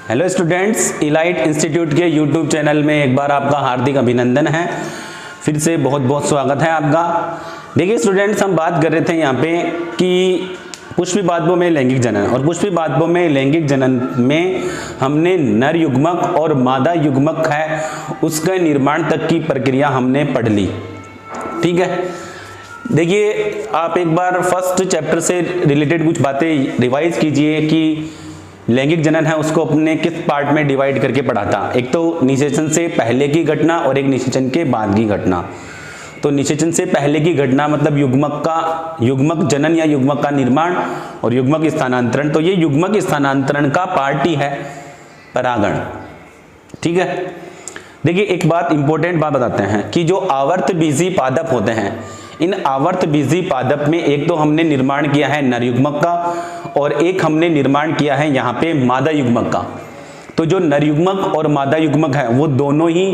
Hello students, elite institute के YouTube channel में एक बार आपका हार्दिक अभिनंदन है। फिर से बहुत बहुत स्वागत है आपका। देखिए स्टूडेंट्स, हम बात कर रहे थे यहाँ पे कि पुष्पी पादपों में लैंगिक जनन, और पुष्पी पादपों में लैंगिक जनन में हमने नर युग्मक और मादा युग्मक है उसके निर्माण तक की प्रक्रिया हमने पढ़ ली। ठीक है, देखिए आप एक बार फर्स्ट चैप्टर से रिलेटेड कुछ बातें रिवाइज कीजिए कि लैंगिक जनन है उसको अपने किस पार्ट में डिवाइड करके पढ़ा था। एक तो निषेचन से पहले की घटना और एक निषेचन के बाद की घटना। तो निषेचन से पहले की घटना मतलब युग्मक जनन या युग्मक का निर्माण और युग्मक स्थानांतरण। तो ये युग्मक स्थानांतरण का पार्ट ही है परागण। ठीक है, देखिए एक बात इंपॉर्टेंट बात बताते हैं कि जो आवर्त बीजी पादप होते हैं, इन आवर्त बीजी पादप में एक तो हमने निर्माण किया है नर युग्मक का और एक हमने निर्माण किया है यहाँ पे मादा युग्मक का। तो जो नर युग्मक और मादा युग्मक है वो दोनों ही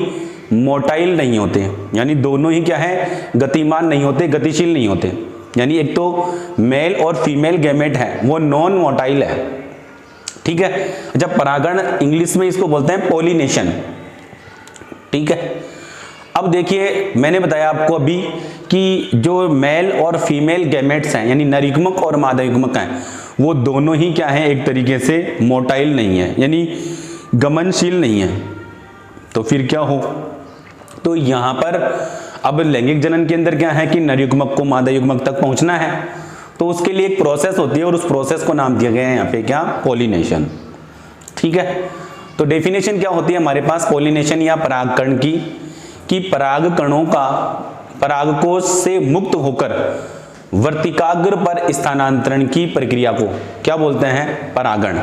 मोटाइल नहीं होते, यानी दोनों ही क्या है, गतिमान नहीं होते, गतिशील नहीं होते। यानी एक तो मेल और फीमेल गैमेट है वो नॉन मोटाइल है। ठीक है, जब परागण इंग्लिश में इसको बोलते हैं पोलिनेशन। ठीक है, अब देखिए मैंने बताया आपको अभी कि जो मेल और फीमेल गैमेट्स हैं यानी नर युग्मक और मादा युग्मक हैं वो दोनों ही क्या है, एक तरीके से मोटाइल नहीं है, यानी गमनशील नहीं है। तो फिर क्या हो, तो यहाँ पर अब लैंगिक जनन के अंदर क्या है कि नर युग्मक को मादा युग्मक तक पहुंचना है, तो उसके लिए एक प्रोसेस होती है और उस प्रोसेस को नाम दिया गया है यहाँ पे क्या, पोलिनेशन। ठीक है, तो डेफिनेशन क्या होती है हमारे पास पोलिनेशन या परागकण की, कि पराग कणों का परागकोश से मुक्त होकर वर्तिकाग्र पर स्थानांतरण की प्रक्रिया को क्या बोलते हैं, परागण।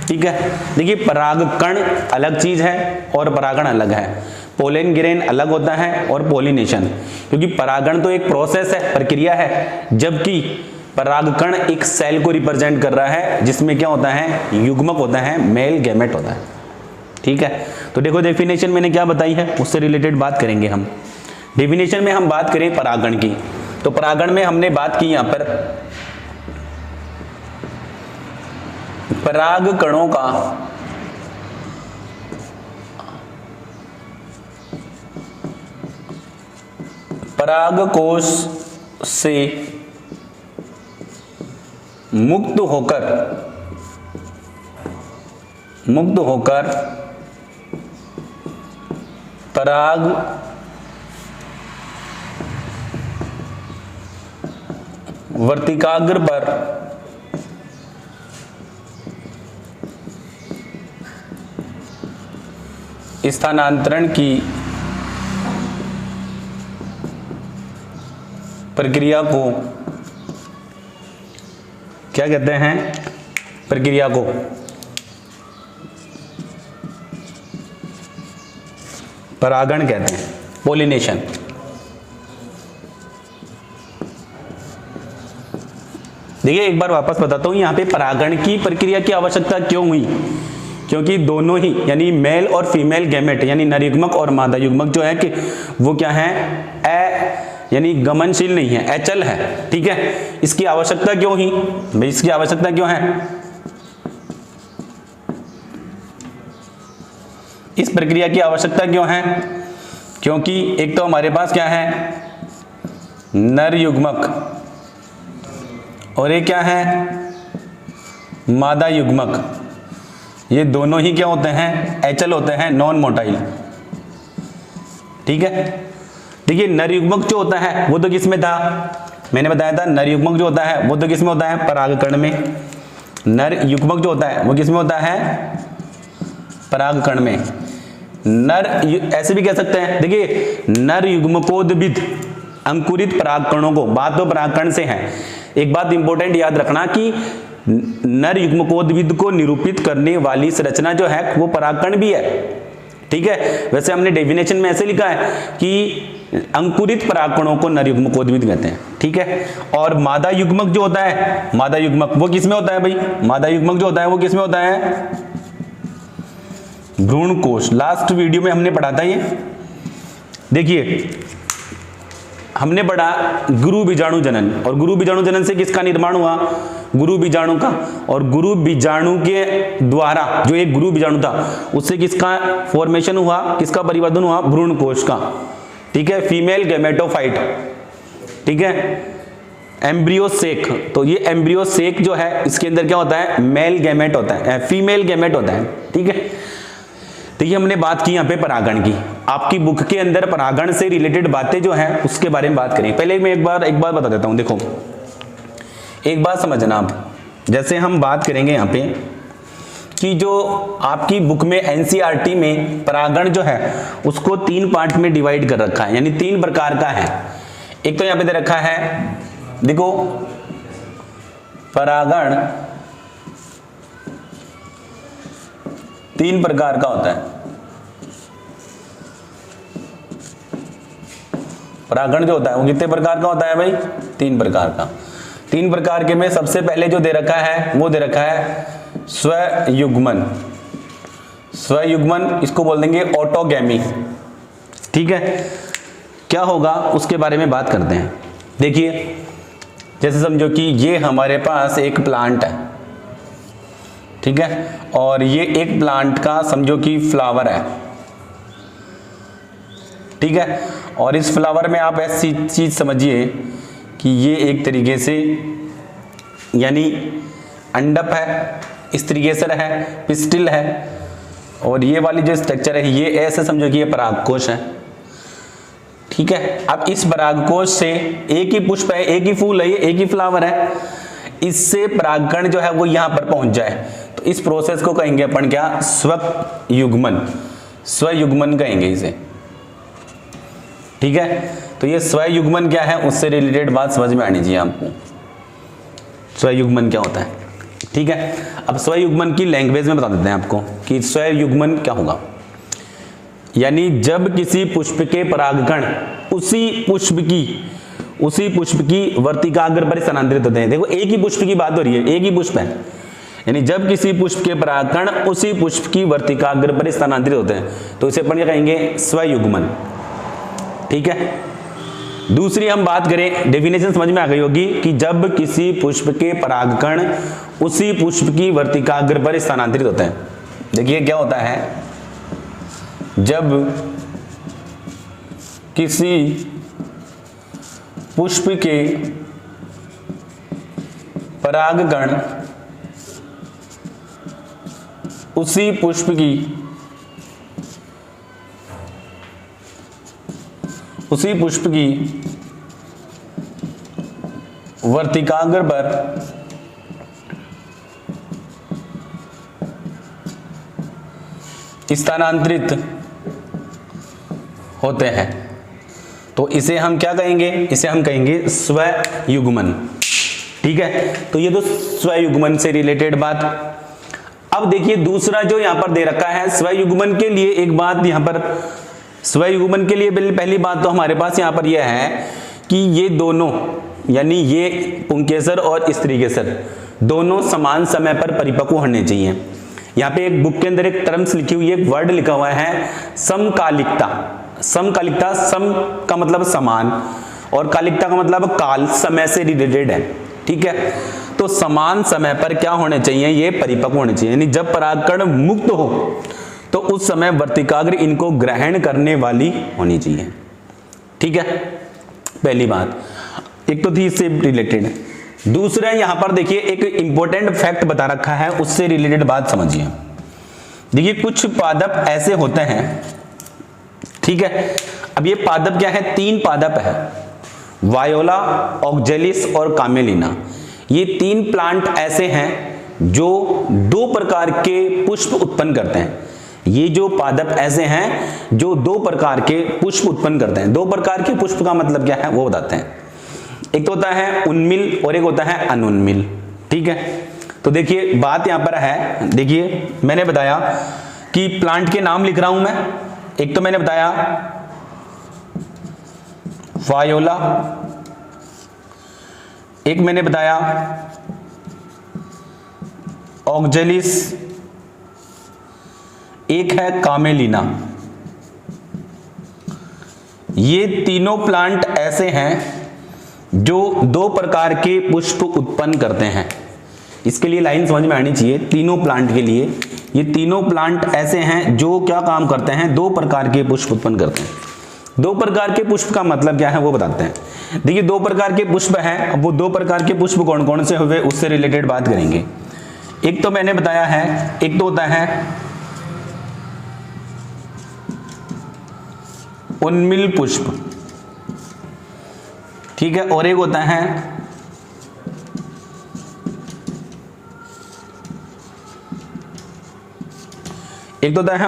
ठीक है, देखिए परागकण अलग चीज है और परागण अलग है। पोलन ग्रेन अलग होता है और पोलिनेशन, क्योंकि परागण तो एक प्रोसेस है, प्रक्रिया है, जबकि परागकण एक सेल को रिप्रेजेंट कर रहा है जिसमें क्या होता है, युग्मक होता है, मेल गैमेट होता है। ठीक है, तो देखो डेफिनेशन मैंने क्या बताई है उससे रिलेटेड बात करेंगे हम। डेफिनेशन में हम बात करें परागण की, तो परागण में हमने बात की यहां पर पराग कणों का परागकोश से मुक्त होकर पराग वर्तिकाग्र पर स्थानांतरण की प्रक्रिया को क्या कहते हैं, प्रक्रिया को परागण कहते हैं, पोलिनेशन। देखिए एक बार वापस बताता हूं, यहाँ पे परागण की प्रक्रिया की आवश्यकता क्यों हुई, क्योंकि दोनों ही यानी मेल और फीमेल गैमेट यानी नर युग्मक और मादा युग्मक जो है कि वो क्या है, यानी गमनशील नहीं है, अचल है। ठीक है, इसकी आवश्यकता क्यों हुई भाई, इसकी आवश्यकता क्यों है, इस प्रक्रिया की आवश्यकता क्यों है, क्योंकि एक तो हमारे पास क्या है, नर युग्मक और एक क्या है, मादा युग्मक। ये दोनों ही क्या होते हैं, अचल होते हैं, नॉन मोटाइल। ठीक है, देखिए नर युग्मक जो होता है वो तो किसमें था, मैंने बताया था नर युग्मक जो होता है वो तो किसमें होता है, परागकण में। नर युग्मक जो होता है वो किसमें होता है, परागकण में। नर ऐसे भी कह सकते हैं, देखिए नर युग्मकोद्भिद अंकुरित परागकणों को, बात तो परागकण से है। एक बात इंपॉर्टेंट याद रखना कि नर युग्मकोद्भिद को निरूपित करने वाली संरचना जो है वो परागकण भी है। ठीक है, वैसे हमने डेफिनेशन में ऐसे लिखा है कि अंकुरित परागकणों को नर युग्मकोद्भिद कहते हैं। ठीक है, और मादा युग्मक जो होता है, मादा युग्मक वो किसमें होता है भाई, मादा युग्मक जो होता है वो किसमें होता है, भ्रूण कोश। लास्ट वीडियो में हमने पढ़ा था ये, देखिए हमने पढ़ा गुरु बीजाणु जनन, और गुरु बीजाणु जनन से किसका निर्माण हुआ, गुरु बीजाणु का, और गुरु बीजाणु के द्वारा जो एक गुरु बीजाणु था उससे किसका फॉर्मेशन हुआ, किसका परिवर्तन हुआ, भ्रूण कोश का। ठीक है, फीमेल गैमेटोफाइट। ठीक है, एम्ब्रियो सेक, तो ये एम्ब्रियो सेक जो है इसके अंदर क्या होता है, मेल गैमेट होता है, फीमेल गैमेट होता है। ठीक है, तो ये हमने बात की यहाँ पे परागण की। आपकी बुक के अंदर परागण से रिलेटेड बातें जो हैं उसके बारे में बात करें। पहले मैं एक बार बता देता हूँ। देखो, एक बात समझना आप, जैसे हम बात करेंगे यहाँ पे कि जो आपकी बुक में एनसीईआरटी में परागण जो है उसको 3 पार्ट में डिवाइड कर रखा है, यानी 3 प्रकार का है। एक तो यहाँ पे दे रखा है, देखो, परागण 3 प्रकार का होता है। परागण जो होता है वो कितने प्रकार का होता है भाई, 3 प्रकार का। 3 प्रकार के में सबसे पहले जो दे रखा है वो दे रखा है स्वयुग्मन। स्वयुग्मन इसको बोल देंगे ऑटोगैमी। ठीक है, क्या होगा उसके बारे में बात करते हैं। देखिए, जैसे समझो कि ये हमारे पास एक प्लांट है, ठीक है, और ये एक प्लांट का समझो कि फ्लावर है। ठीक है, और इस फ्लावर में आप ऐसी चीज समझिए कि ये एक तरीके से यानी अंडप है, इस तरीके से है, पिस्टिल है, और ये वाली जो स्ट्रक्चर है ये ऐसे समझो कि ये परागकोश है। ठीक है, अब इस परागकोश से एक ही पुष्प है, एक ही फूल है, ये एक ही फ्लावर है, इससे परागकण जो है वो यहां पर पहुंच जाए, तो इस प्रोसेस को कहेंगे अपन क्या, स्वयुग्मन। स्वयुग्मन कहेंगे इसे। ठीक है, तो ये स्वयुग्मन क्या है उससे रिलेटेड बात समझ में आनी चाहिए आपको, स्वयुग्मन क्या होता है। ठीक है, अब स्वयुग्मन की लैंग्वेज में बता देते हैं आपको कि स्वयुग्मन क्या होगा। यानी जब किसी पुष्प के परागकण उसी पुष्प की वर्तिकाग्र पर स्थानांतरित होते हैं। देखो, एक ही पुष्प की बात हो रही है, एक ही पुष्प है, यानी जब किसी पुष्प के परागकण उसी पुष्प की वर्तिकाग्र पर स्थानांतरित होते हैं तो इसे अपन क्या कहेंगे, स्वयुग्मन। ठीक है, दूसरी हम बात करें, डेफिनेशन समझ में आ गई होगी कि जब किसी पुष्प के परागकण उसी पुष्प की वर्तिकाग्र पर स्थानांतरित होते हैं। देखिए क्या होता है, जब किसी पुष्प के परागकण उसी पुष्प की वर्तिकाग्र पर स्थानांतरित होते हैं तो इसे हम क्या कहेंगे, इसे हम कहेंगे स्वयुग्मन। ठीक है, तो ये तो स्वयुग्मन से रिलेटेड बात। अब देखिए दूसरा जो यहां पर दे रखा है स्वयुग्मन के लिए, एक बात यहां पर स्वयुग्मन के लिए पहली बात तो हमारे पास यहां पर यह है कि ये दोनों यानी ये पुंकेसर और स्त्रीकेसर दोनों समान समय पर परिपक्व होने चाहिए। यहाँ पे एक बुक के अंदर एक टर्म्स लिखी हुई है, एक वर्ड लिखा हुआ है समकालिकता। समकालिकता, सम का मतलब समान और कालिकता का मतलब काल, समय से रिलेटेड है। ठीक है, तो समान समय पर क्या होने चाहिए, ये परिपक्व होने चाहिए, यानी जब परागकण मुक्त हो तो उस समय वर्तिकाग्र इनको ग्रहण करने वाली होनी चाहिए। ठीक है, पहली बात एक तो थी इससे रिलेटेड। दूसरा यहां पर देखिए एक इंपॉर्टेंट फैक्ट बता रखा है, उससे रिलेटेड बात समझिए। देखिए कुछ पादप ऐसे होते हैं, ठीक है, अब ये पादप क्या है, 3 पादप है, वायोला, ऑक्जेलिस और कामेलिना। ये 3 प्लांट ऐसे हैं जो 2 प्रकार के पुष्प उत्पन्न करते हैं। ये जो पादप ऐसे हैं जो 2 प्रकार के पुष्प उत्पन्न करते हैं। 2 प्रकार के पुष्प का मतलब क्या है वो बताते हैं। एक तो होता है उन्मिल और एक होता है अनुन्मिल। ठीक है, तो देखिए बात यहां पर है, देखिए मैंने बताया कि प्लांट के नाम लिख रहा हूं मैं। एक तो मैंने बताया वायोला, एक मैंने बताया ऑक्जेलिस, एक है कामेलिना। ये तीनों प्लांट ऐसे हैं जो 2 प्रकार के पुष्प उत्पन्न करते हैं। इसके लिए लाइन समझ में आनी चाहिए। तीनों प्लांट के लिए, ये तीनों प्लांट ऐसे हैं जो क्या काम करते हैं, दो प्रकार के पुष्प उत्पन्न करते हैं। दो प्रकार के पुष्प का मतलब क्या है वो बताते हैं। देखिए दो प्रकार के पुष्प हैं, अब वो दो प्रकार के पुष्प कौन कौन से हुए उससे रिलेटेड बात करेंगे। एक तो मैंने बताया है, एक तो होता है उन्मिल पुष्प, ठीक है, और एक होता है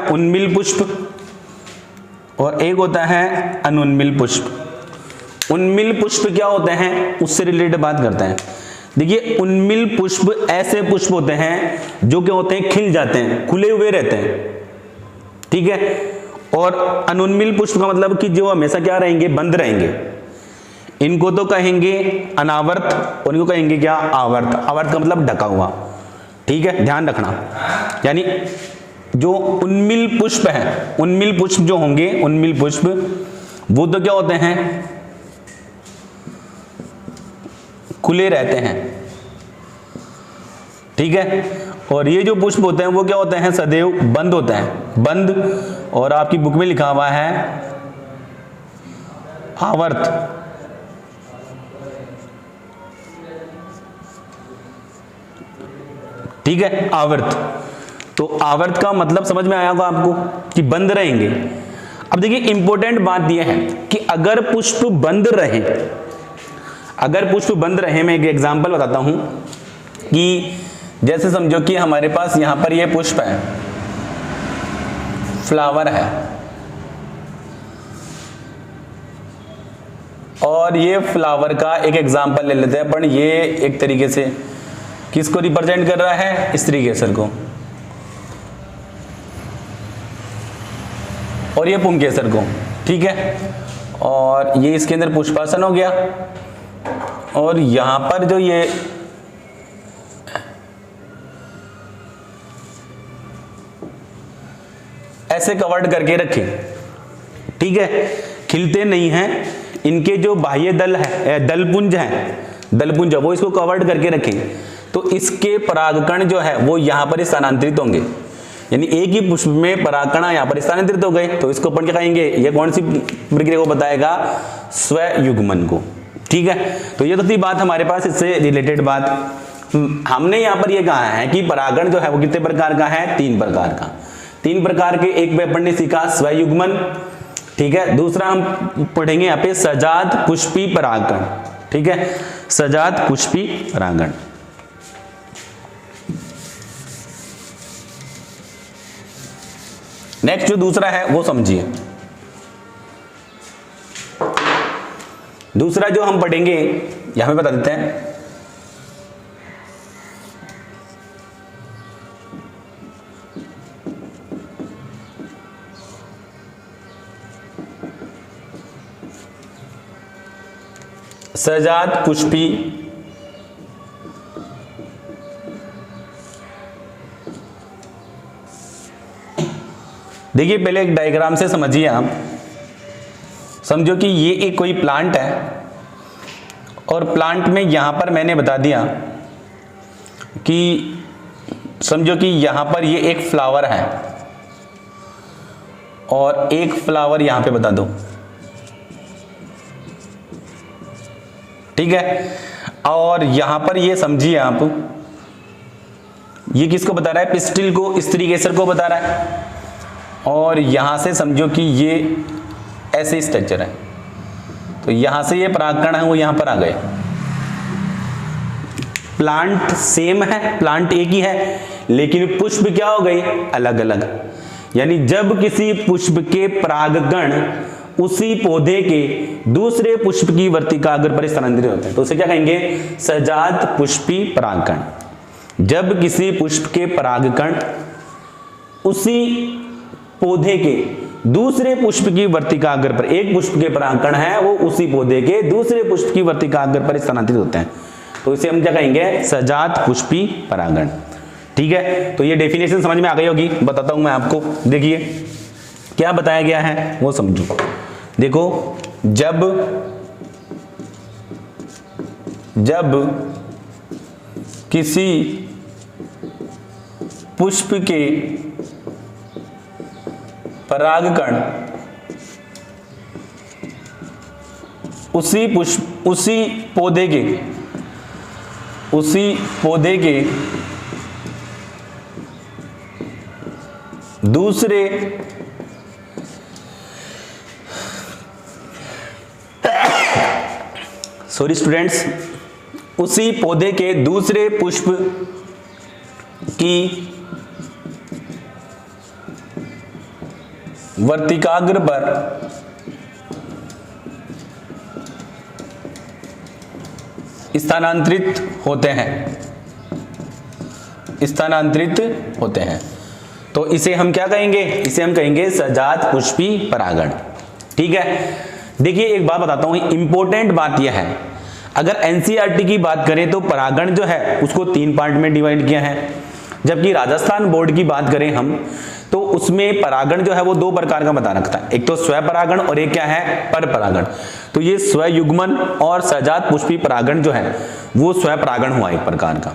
उन्मिल पुष्प और एक होता है अनुन्मिल पुष्प। उन्मिल पुष्प क्या होते हैं उससे रिलेटेड बात करते हैं। देखिए उन्मिल पुष्प ऐसे पुष्प होते हैं जो क्या होते हैं, खिल जाते हैं, खुले हुए रहते हैं, ठीक है। और अनुन्मिल पुष्प का मतलब कि जो हमेशा क्या रहेंगे, बंद रहेंगे। इनको तो कहेंगे अनावर्त और इनको कहेंगे क्या, आवर्त। आवर्त का मतलब ढका हुआ, ठीक है, ध्यान रखना। यानी जो उन्मिल पुष्प है, उन्मिल पुष्प जो होंगे, उन्मिल पुष्प वो तो क्या होते हैं, खुले रहते हैं, ठीक है। और ये जो पुष्प होते हैं वो क्या होते हैं, सदैव बंद होते हैं, बंद। और आपकी बुक में लिखा हुआ है आवर्त, ठीक है, आवर्त। तो आवर्त का मतलब समझ में आया होगा आपको कि बंद रहेंगे। अब देखिए इंपॉर्टेंट बात यह है कि अगर पुष्प बंद रहे, अगर पुष्प बंद रहे, मैं एक एग्जांपल बताता हूं कि जैसे समझो कि हमारे पास यहां पर यह पुष्प है, फ्लावर है, और ये फ्लावर का एक एग्जांपल ले लेते हैं अपन। ये एक तरीके से किसको रिप्रेजेंट कर रहा है, स्त्री केसर को, और ये पुंकेसर को, ठीक है। और ये इसके अंदर पुष्पासन हो गया, और यहां पर जो ये ऐसे कवर्ड करके रखे, ठीक है, खिलते नहीं हैं। इनके जो बाह्य दल है, दलपुंज है, दलपुंज वो इसको कवर्ड करके रखें, तो इसके परागकण जो है वो यहां पर स्थानांतरित होंगे। यानी एक ही पुष्प में परागकण यहाँ पर स्थानांतरित हो गए, तो इसको अपन क्या कहेंगे, ये कौन सी प्रक्रिया को बताएगा, स्वयुग्मन को, ठीक है। तो ये तो थी बात हमारे पास इससे रिलेटेड बात। हमने यहाँ पर ये कहा है कि परागण जो है वो कितने प्रकार का है, तीन प्रकार का। तीन प्रकार के, एक पे अपन ने सीखा स्वयुग्मन, ठीक है। दूसरा हम पढ़ेंगे यहाँ पे सजात पुष्पी परागण, ठीक है, सजात पुष्पी परागण। नेक्स्ट जो दूसरा है वो समझिए। दूसरा जो हम पढ़ेंगे यहां पे बता देते हैं, सजात पुष्पी देखिए पहले एक डायग्राम से समझिए आप। समझो कि ये एक कोई प्लांट है, और प्लांट में यहां पर मैंने बता दिया कि समझो कि यहां पर ये एक फ्लावर है, और एक फ्लावर यहां पे बता दो, ठीक है। और यहां पर ये समझिए आप, ये किसको बता रहा है, पिस्टिल को, स्त्री केसर को बता रहा है। और यहां से समझो कि ये ऐसे स्ट्रक्चर है, तो यहां से ये परागकण है वो यहां पर आ गए। प्लांट सेम है, प्लांट एक ही है, लेकिन पुष्प क्या हो गई, अलग अलग। यानी जब किसी पुष्प के परागकण उसी पौधे के दूसरे पुष्प की वर्तिकाग्र पर स्थानांतरित होते हैं, तो उसे क्या कहेंगे, सजात पुष्पी परागकण। जब किसी पुष्प के परागकण उसी पौधे के दूसरे पुष्प की वर्तिकाग्र पर, एक पुष्प के परागकण है वो उसी पौधे के दूसरे पुष्प की वर्तिकाग्र पर स्थानांतरित होते हैं, तो इसे हम क्या कहेंगे, सजात पुष्पी परागण, ठीक है। तो ये डेफिनेशन समझ में आ गई होगी, बताता हूं मैं आपको। देखिए क्या बताया गया है वो समझो। देखो जब किसी पुष्प के परागकण उसी पौधे के दूसरे सॉरी स्टूडेंट्स, उसी पौधे के दूसरे पुष्प की वर्तिकाग्र पर स्थानांतरित होते हैं। तो इसे हम क्या कहेंगे? इसे हम कहेंगे सजात पुष्पी परागण। ठीक है, देखिए एक बात बताता हूं, इंपॉर्टेंट बात यह है, अगर एनसीईआरटी की बात करें तो परागण जो है उसको 3 पार्ट में डिवाइड किया है, जबकि राजस्थान बोर्ड की बात करें हम तो उसमें परागण जो है वो 2 प्रकार का बता रखता है, एक तो स्वयं परागण और एक क्या है? पर परागण। तो ये स्वयुग्मन और सजात पुष्पी परागण जो है वो स्वयं परागण हुआ एक प्रकार का।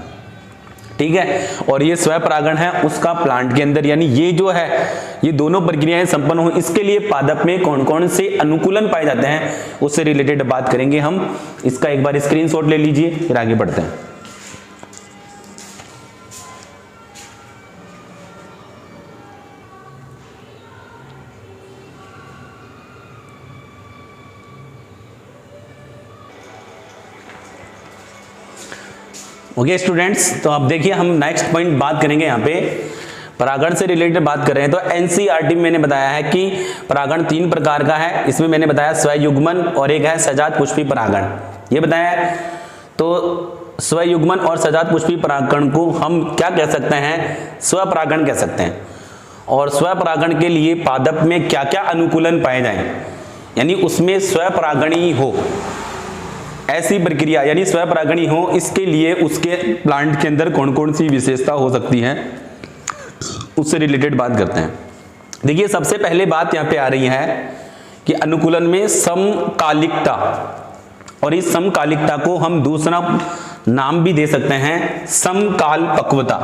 ठीक है, और ये स्वयं परागण है उसका प्लांट के अंदर, यानी ये जो है ये दोनों प्रक्रियाएं संपन्न हो, इसके लिए पादप में कौन कौन से अनुकूलन पाए जाते हैं उससे रिलेटेड बात करेंगे हम। इसका एक बार स्क्रीनशॉट ले लीजिए, फिर आगे बढ़ते हैं। ओके स्टूडेंट्स, तो अब देखिए हम नेक्स्ट पॉइंट बात करेंगे। यहाँ पे परागण से रिलेटेड बात कर रहे हैं, तो एनसीईआरटी में मैंने बताया है कि परागण 3 प्रकार का है। इसमें मैंने बताया स्वयुग्मन और एक है सजात पुष्पी परागण, ये बताया है। तो स्वयुग्मन और सजात पुष्पी परागण को हम क्या कह सकते हैं? स्वपरागण कह सकते हैं। और स्वपरागण के लिए पादप में क्या क्या अनुकूलन पाए जाएं, यानी उसमें स्वपरागणी हो ऐसी प्रक्रिया, यानी स्वपरागणी हो, इसके लिए उसके प्लांट के अंदर कौन कौन सी विशेषता हो सकती है उससे रिलेटेड बात करते हैं। देखिए सबसे पहले बात यहाँ पे आ रही है कि अनुकूलन में समकालिकता, और इस समकालिकता को हम दूसरा नाम भी दे सकते हैं समकाल पक्वता।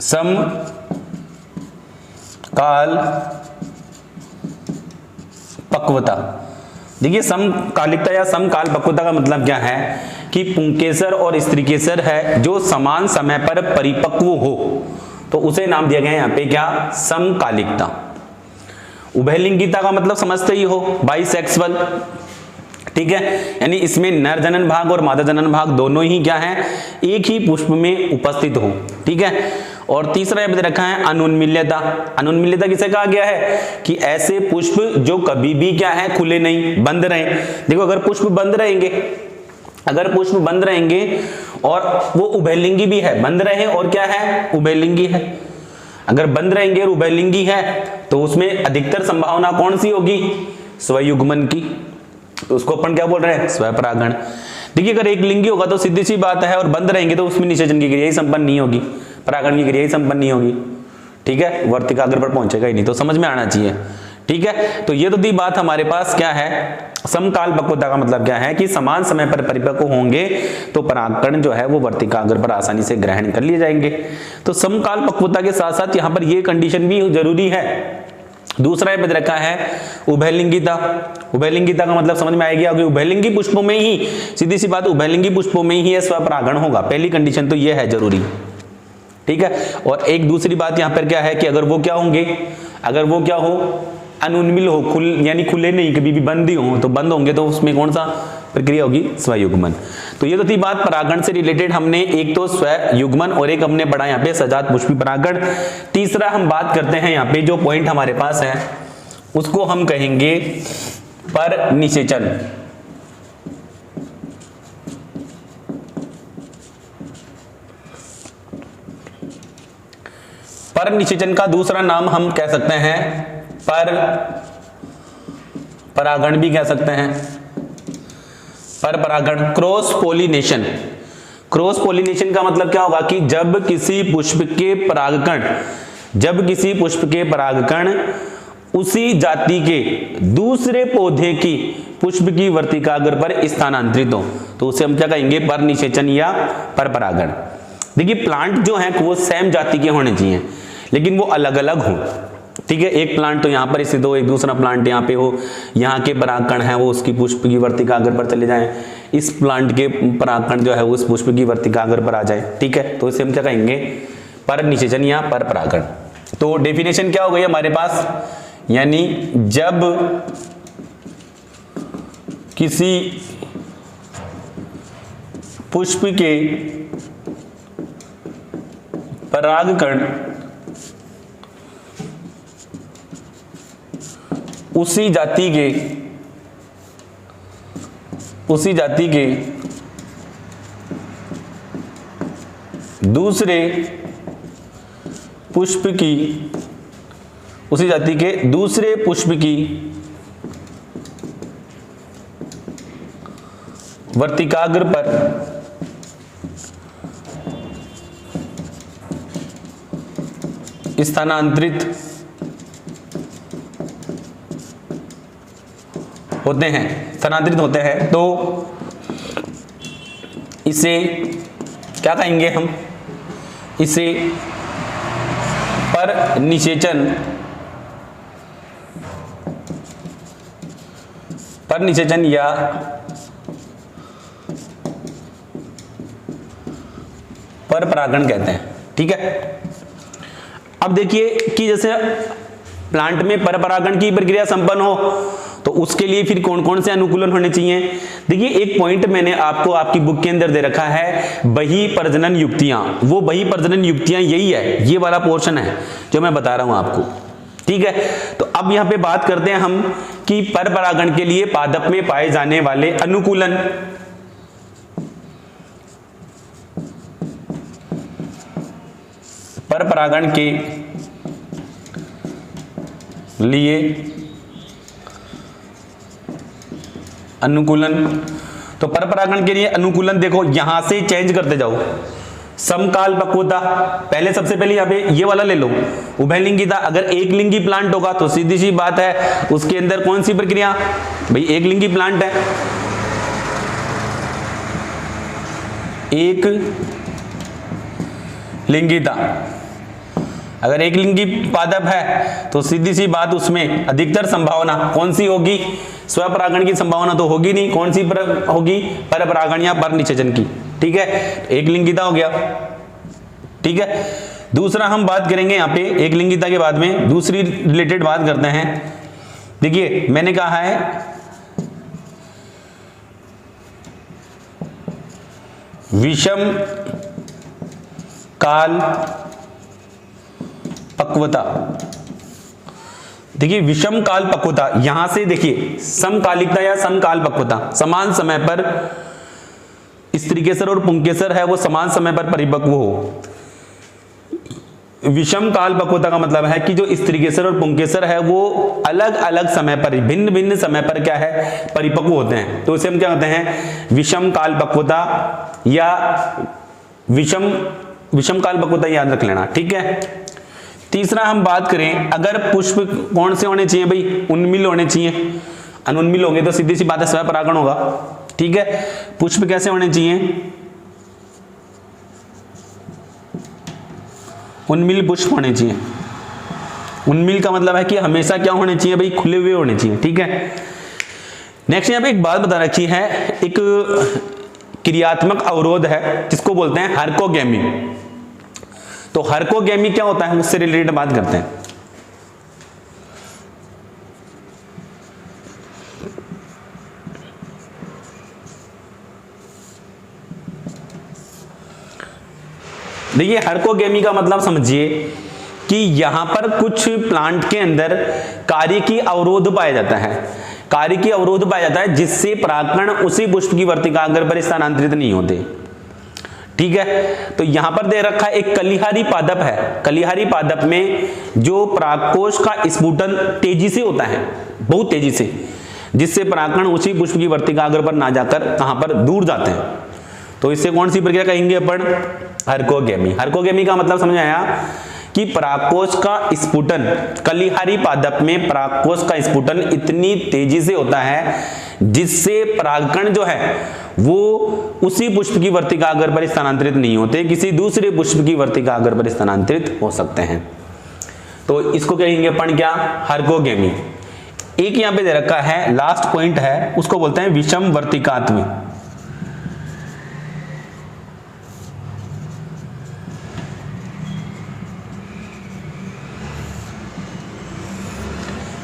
समकाल पक्वता, देखिए समकालिकता या समकाल पक्वता का मतलब क्या है कि पुंकेसर और स्त्रीकेसर है जो समान समय पर परिपक्व हो, तो उसे नाम दिया गया है यहाँ पे क्या? समकालिकता। उभयलिंगिता का मतलब समझते ही हो, बाइसेक्सुअल। ठीक है, यानी इसमें नर जनन भाग और मादा जनन भाग दोनों ही क्या है? एक ही पुष्प में उपस्थित हो। ठीक है, और तीसरा यहाँ पे रखा है अनुन्मील्यता। अनुन्मील्यता किसे कहा गया है? कि ऐसे पुष्प जो कभी भी क्या है? खुले नहीं, बंद रहे। देखो अगर पुष्प बंद रहेंगे और वो उभयलिंगी भी है, बंद रहे और क्या है? उभयलिंगी है। अगर बंद रहेंगे और उभयलिंगी है तो उसमें अधिकतर संभावना कौन सी होगी? स्वयुग्मन की। तो उसको अपन क्या बोल रहे हैं? स्वपरागण। देखिए अगर एक लिंगी होगा तो सीधी सी बात है, और बंद रहेंगे तो उसमें निषेचन की क्रिया ही संपन्न नहीं होगी, परागण की क्रिया ही संपन्न नहीं होगी। ठीक है, वर्तिकाग्र पर पहुंचेगा ही नहीं, तो समझ में आना चाहिए। ठीक है, तो ये तो दी बात हमारे पास क्या है? समकाल पक्वता का मतलब क्या है कि समान समय पर परिपक्व होंगे तो परागकण जो है वो वर्तिकाग्र पर आसानी से ग्रहण कर लिए जाएंगे। तो समकाल पक्वता के साथ साथ यहाँ पर ये कंडीशन भी जरूरी है। दूसरा ये बता रखा है उभयलिंगिता। उभयलिंगिता का मतलब समझ में आएगी, अगर उभयलिंगी पुष्पों में ही, सीधी सी बात, उभयलिंगी पुष्पों में ही स्वपरागण होगा। पहली कंडीशन तो ये है जरूरी। ठीक है, और एक दूसरी बात यहाँ पर क्या है कि अगर वो क्या होंगे? अगर वो क्या हो? अनुन्मिल हो, यानी खुले नहीं, कभी भी बंद ही हो, तो बंद होंगे तो उसमें कौन सा प्रक्रिया होगी? स्वयुग्मन। तो ये तो थी बात परागण से रिलेटेड। हमने एक तो स्वयुग्मन और एक हमने पढ़ा यहाँ पे सजात पुष्पी परागण। तीसरा हम बात करते हैं यहाँ पे जो पॉइंट हमारे पास है उसको हम कहेंगे पर निषेचन। पर निषेचन का दूसरा नाम हम कह सकते हैं पर परागण भी कह सकते हैं। पर परागण, क्रॉस पोलिनेशन। क्रॉस पोलिनेशन का मतलब क्या होगा कि जब किसी पुष्प के परागकण उसी जाति के दूसरे पौधे की पुष्प की वर्तिकाग्र पर स्थानांतरित हो, तो उसे हम क्या कहेंगे, पर निषेचन या पर परागण। देखिए प्लांट जो है वो सेम जाति के होने चाहिए, लेकिन वो अलग अलग हो। ठीक है, एक प्लांट तो यहाँ पर स्थित हो, एक दूसरा प्लांट यहाँ पे हो, यहाँ के परागकण है वो उसकी पुष्प की वर्तिकाग्र पर चले जाएं, इस प्लांट के परागकण जो है उस पुष्प की वर्तिकाग्र पर आ जाए। ठीक है, तो इसे हम क्या कहेंगे, पर निषेचन या पर परागण। तो डेफिनेशन क्या हो गई हमारे पास, यानी जब किसी पुष्प के परागकण उसी जाति के दूसरे पुष्प की वर्तिकाग्र पर स्थानांतरित होते हैं, तो इसे क्या कहेंगे हम, इसे पर निषेचन या पर परागण कहते हैं। ठीक है, अब देखिए कि जैसे प्लांट में पर परागण की प्रक्रिया संपन्न हो तो उसके लिए फिर कौन कौन से अनुकूलन होने चाहिए। देखिए एक पॉइंट मैंने आपको आपकी बुक के अंदर दे रखा है, बही प्रजनन युक्तियां। वो बही प्रजनन युक्तियां यही है, ये वाला पोर्शन है जो मैं बता रहा हूं आपको। ठीक है, तो अब यहां पे बात करते हैं हम कि पर परागण के लिए पादप में पाए जाने वाले अनुकूलन। पर परागण के लिए अनुकूलन, तो पर परागण के लिए अनुकूलन देखो यहां से चेंज करते जाओ। समकाल पक्वता, पहले सबसे पहले यहां पे ये वाला ले लो, उभयलिंगिता। अगर एक लिंगी प्लांट होगा तो सीधी सी बात है उसके अंदर कौन सी प्रक्रिया, भाई एक लिंगी प्लांट है, एक लिंगिता। अगर एक लिंगी पादप है तो सीधी सी बात उसमें अधिकतर संभावना कौन सी होगी, स्वपरागण की संभावना तो होगी नहीं, कौन सी होगी, पर परागण या पर निषेचन की। ठीक है, एक लिंगिता हो गया। ठीक है, दूसरा हम बात करेंगे यहाँ पे एक लिंगिता के बाद में दूसरी रिलेटेड बात करते हैं। देखिए मैंने कहा है विषम काल पक्वता। देखिए विषम काल पक्वता, यहां से देखिए समकालिकता या समकाल पक्वता, समान समय पर स्त्रीकेसर और पुंकेसर है वो समान समय पर परिपक्व हो। विषम काल पक्वता का मतलब है कि जो स्त्रीकेसर और पुंकेसर है वो अलग अलग समय पर, भिन्न भिन्न समय पर क्या है, परिपक्व होते हैं। तो इसे हम क्या कहते हैं, विषम काल पक्वता या विषम काल पक्वता, याद रख लेना। ठीक है, तीसरा हम बात करें अगर पुष्प कौन से होने चाहिए, भाई उन्मिल होने चाहिए। अनुन्मिल होंगे तो सीधी सी बात है स्वपरागण होगा। ठीक है, पुष्प कैसे होने चाहिए, उन्मिल पुष्प होने चाहिए। उन्मिल का मतलब है कि हमेशा क्या होने चाहिए, भाई खुले हुए होने चाहिए। ठीक है, नेक्स्ट यहाँ पे एक बात बता रखी है, एक क्रियात्मक अवरोध है जिसको बोलते हैं हर्कोगेमी। तो हर्कोगेमी क्या होता है उससे रिलेटेड बात करते हैं। देखिए हर्कोगेमी का मतलब समझिए कि यहां पर कुछ प्लांट के अंदर कार्यकी अवरोध पाया जाता है, कार्यकी अवरोध पाया जाता है जिससे परागकण उसी पुष्प की वर्तिकाग्र पर स्थानांतरित नहीं होते। ठीक है, तो यहां पर दे रखा है एक कलिहारी पादप है। कलिहारी पादप में जो परागकोश का स्फुटन तेजी से होता है, बहुत तेजी से, जिससे परागकण उसी पुष्प की वर्तिकाग्र पर ना जाकर कहां पर दूर जाते हैं। तो इससे कौन सी प्रक्रिया कहेंगे अपन, हर्कोगेमी। हर्कोगेमी का मतलब समझ आया कि परागकोश का स्फुटन, कलिहारी पादप में परागकोश का स्फुटन इतनी तेजी से होता है जिससे परागकण जो है वो उसी पुष्प की वर्तिकाग्र पर स्थानांतरित नहीं होते, किसी दूसरे पुष्प की वर्तिकाग्र पर स्थानांतरित हो सकते हैं। तो इसको कहेंगे अपन क्या, हर्गोगेमी। एक यहां पे दे रखा है, लास्ट पॉइंट है, उसको बोलते हैं विषम वर्तिकात्मी।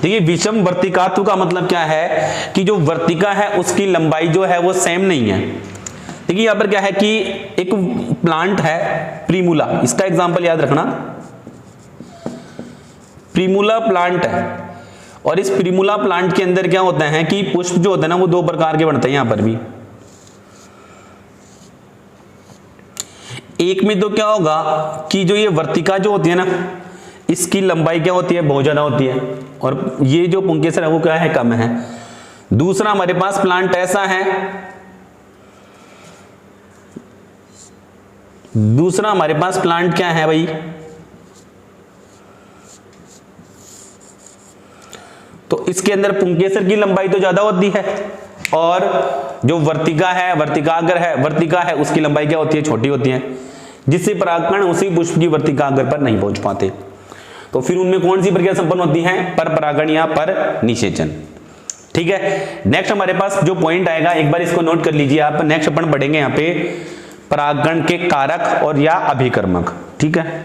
देखिए विषम वर्तिकात्व का मतलब क्या है कि जो वर्तिका है उसकी लंबाई जो है वो सेम नहीं है। देखिए यहां पर क्या है कि एक प्लांट है प्रीमूला, इसका एग्जांपल याद रखना, प्रीमूला प्लांट है, और इस प्रीमूला प्लांट के अंदर क्या होता है कि पुष्प जो होते हैं ना वो दो प्रकार के बनते हैं। यहां पर भी एक में तो क्या होगा कि जो ये वर्तिका जो होती है ना इसकी लंबाई क्या होती है, बहुत ज्यादा होती है, और ये जो पुंकेसर है वो क्या है, कम है। दूसरा हमारे पास प्लांट ऐसा है, दूसरा हमारे पास प्लांट क्या है भाई, तो इसके अंदर पुंकेसर की लंबाई तो ज्यादा होती है और जो वर्तिका है, वर्तिका है उसकी लंबाई क्या होती है, छोटी होती है, जिससे परागकण उसी पुष्प की वर्तिकाग्र पर नहीं पहुंच पाते। तो फिर उनमें कौन सी प्रक्रिया संपन्न होती है, पर परागण या पर निषेचन। ठीक है, नेक्स्ट हमारे पास जो पॉइंट आएगा एक बार इसको नोट कर लीजिए आप। नेक्स्ट अपन पढ़ेंगे यहाँ पे परागण के कारक और या अभिकर्मक। ठीक है।